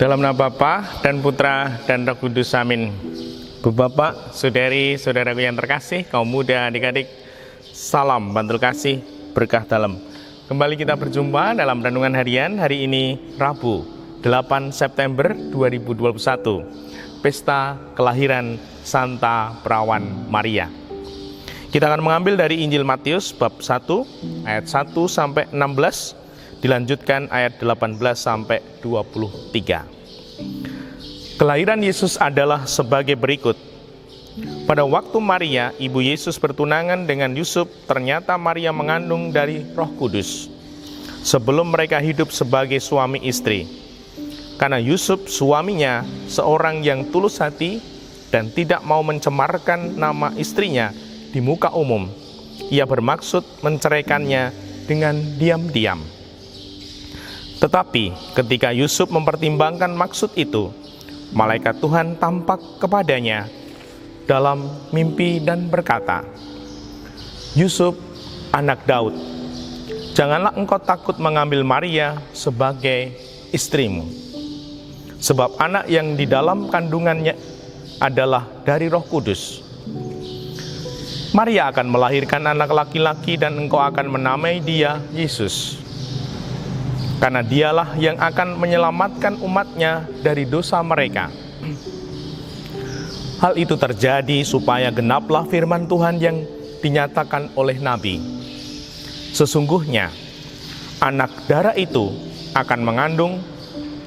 Dalam nama Bapa dan Putra dan Roh Kudus, amin. Bapak, saudari, saudaraku yang terkasih, kaum muda, adik-adik, salam bantul kasih, berkah dalam. Kembali kita berjumpa dalam renungan harian hari ini, Rabu, 8 September 2021, Pesta Kelahiran Santa Perawan Maria. Kita akan mengambil dari Injil Matius bab 1 ayat 1 sampai 16, dilanjutkan ayat 18 sampai 23. Kelahiran Yesus adalah sebagai berikut. Pada waktu Maria, ibu Yesus bertunangan dengan Yusuf, ternyata Maria mengandung dari Roh Kudus sebelum mereka hidup sebagai suami istri. Karena Yusuf suaminya seorang yang tulus hati dan tidak mau mencemarkan nama istrinya di muka umum, ia bermaksud menceraikannya dengan diam-diam. Tetapi ketika Yusuf mempertimbangkan maksud itu, malaikat Tuhan tampak kepadanya dalam mimpi dan berkata, "Yusuf, anak Daud, janganlah engkau takut mengambil Maria sebagai istrimu, sebab anak yang di dalam kandungannya adalah dari Roh Kudus. Maria akan melahirkan anak laki-laki dan engkau akan menamai dia Yesus, karena dialah yang akan menyelamatkan umatnya dari dosa mereka." Hal itu terjadi supaya genaplah firman Tuhan yang dinyatakan oleh Nabi. Sesungguhnya anak darah itu akan mengandung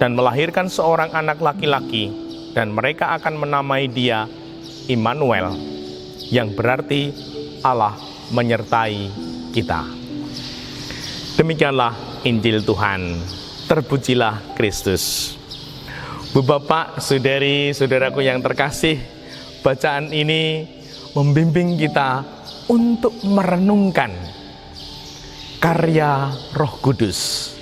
dan melahirkan seorang anak laki-laki, dan mereka akan menamai dia Immanuel, yang berarti Allah menyertai kita. Demikianlah Injil Tuhan. Terpujilah Kristus. Bapak, saudari, saudaraku yang terkasih, bacaan ini membimbing kita untuk merenungkan karya Roh Kudus.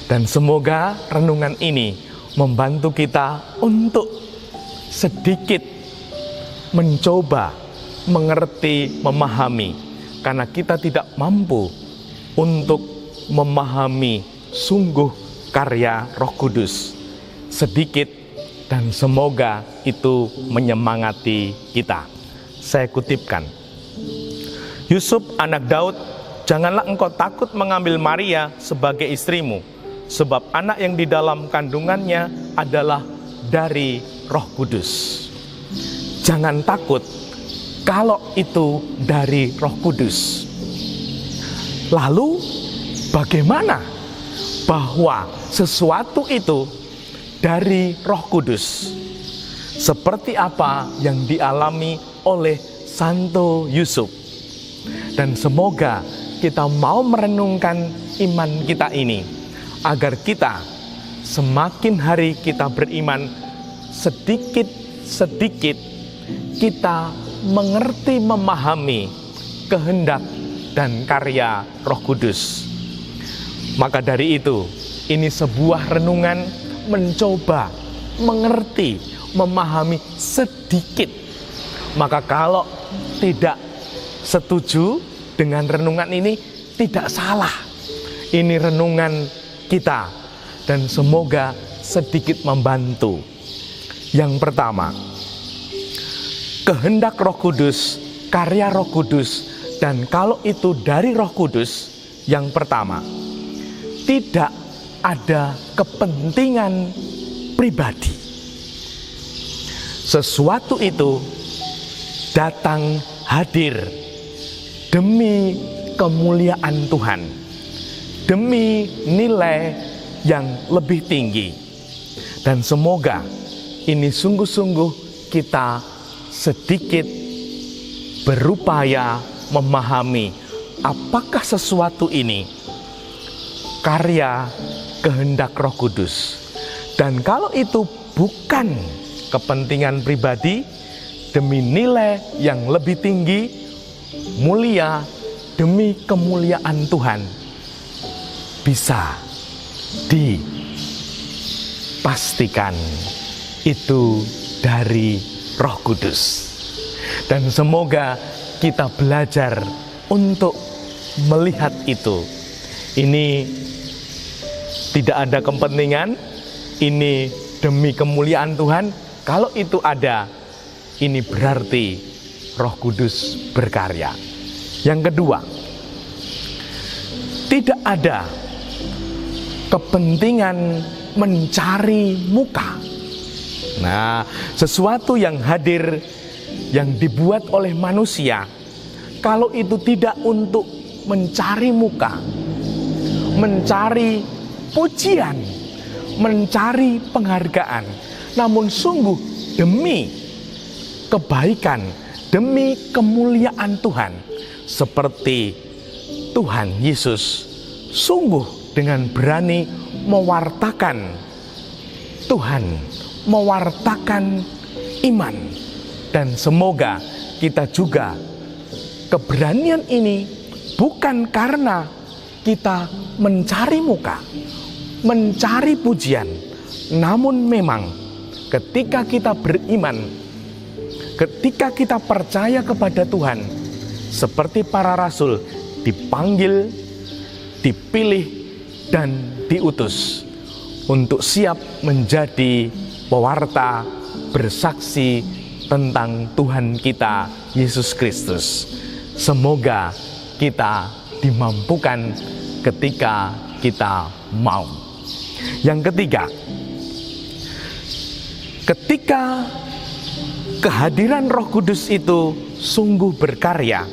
Dan semoga renungan ini membantu kita untuk sedikit mencoba mengerti, memahami, karena kita tidak mampu untuk memahami sungguh karya Roh Kudus sedikit, dan semoga itu menyemangati kita. Saya kutipkan, "Yusuf, anak Daud, janganlah engkau takut mengambil Maria sebagai istrimu, sebab anak yang di dalam kandungannya adalah dari Roh Kudus." Jangan takut kalau itu dari Roh Kudus. Lalu bagaimana bahwa sesuatu itu dari Roh Kudus? Seperti apa yang dialami oleh Santo Yusuf? Dan semoga kita mau merenungkan iman kita ini, agar kita semakin hari kita beriman, sedikit-sedikit kita mengerti, memahami kehendak dan karya Roh Kudus. Maka dari itu, ini sebuah renungan mencoba mengerti, memahami sedikit. Maka kalau tidak setuju dengan renungan ini, tidak salah. Ini renungan kita, dan semoga sedikit membantu. Yang pertama, kehendak Roh Kudus, karya Roh Kudus, dan kalau itu dari Roh Kudus, yang pertama, tidak ada kepentingan pribadi. Sesuatu itu datang hadir demi kemuliaan Tuhan, demi nilai yang lebih tinggi. Dan semoga ini sungguh-sungguh kita sedikit berupaya memahami apakah sesuatu ini karya kehendak Roh Kudus. Dan kalau itu bukan kepentingan pribadi, demi nilai yang lebih tinggi, mulia, demi kemuliaan Tuhan, bisa dipastikan itu dari Roh Kudus. Dan semoga kita belajar untuk melihat itu. Ini tidak ada kepentingan, ini demi kemuliaan Tuhan. Kalau itu ada, ini berarti Roh Kudus berkarya. Yang kedua, tidak ada kepentingan mencari muka. Nah, sesuatu yang hadir, yang dibuat oleh manusia, kalau itu tidak untuk mencari muka, mencari pujian, mencari penghargaan, namun sungguh demi kebaikan, demi kemuliaan Tuhan, seperti Tuhan Yesus sungguh dengan berani mewartakan Tuhan, mewartakan iman. Dan semoga kita juga keberanian ini bukan karena kita mencari muka, mencari pujian, namun memang ketika kita beriman, ketika kita percaya kepada Tuhan, seperti para rasul dipanggil, dipilih, dan diutus untuk siap menjadi pewarta, bersaksi tentang Tuhan kita Yesus Kristus. Semoga kita dimampukan ketika kita mau. Yang ketiga, ketika kehadiran Roh Kudus itu sungguh berkarya,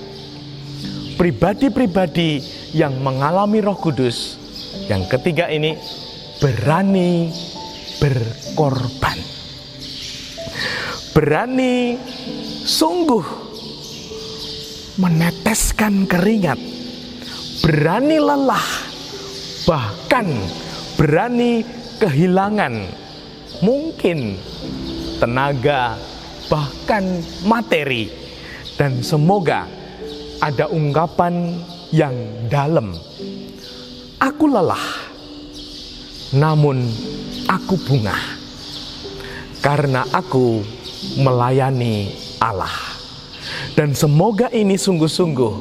pribadi-pribadi yang mengalami Roh Kudus, yang ketiga ini berani berkorban. Berani sungguh meneteskan keringat, berani lelah, bahkan berani kehilangan mungkin tenaga, bahkan materi. Dan semoga ada ungkapan yang dalam, aku lelah, namun aku bunga, karena aku melayani Allah. Dan semoga ini sungguh-sungguh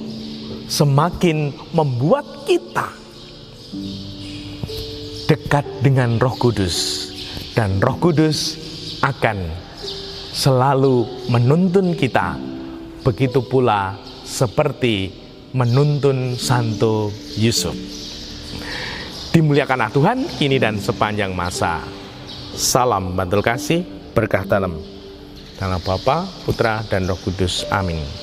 semakin membuat kita dekat dengan Roh Kudus. Dan Roh Kudus akan selalu menuntun kita, begitu pula seperti menuntun Santo Yusuf. Dimuliakanlah Tuhan kini dan sepanjang masa. Salam bantul kasih, berkah dalam. Dalam Bapa, Putra, dan Roh Kudus. Amin.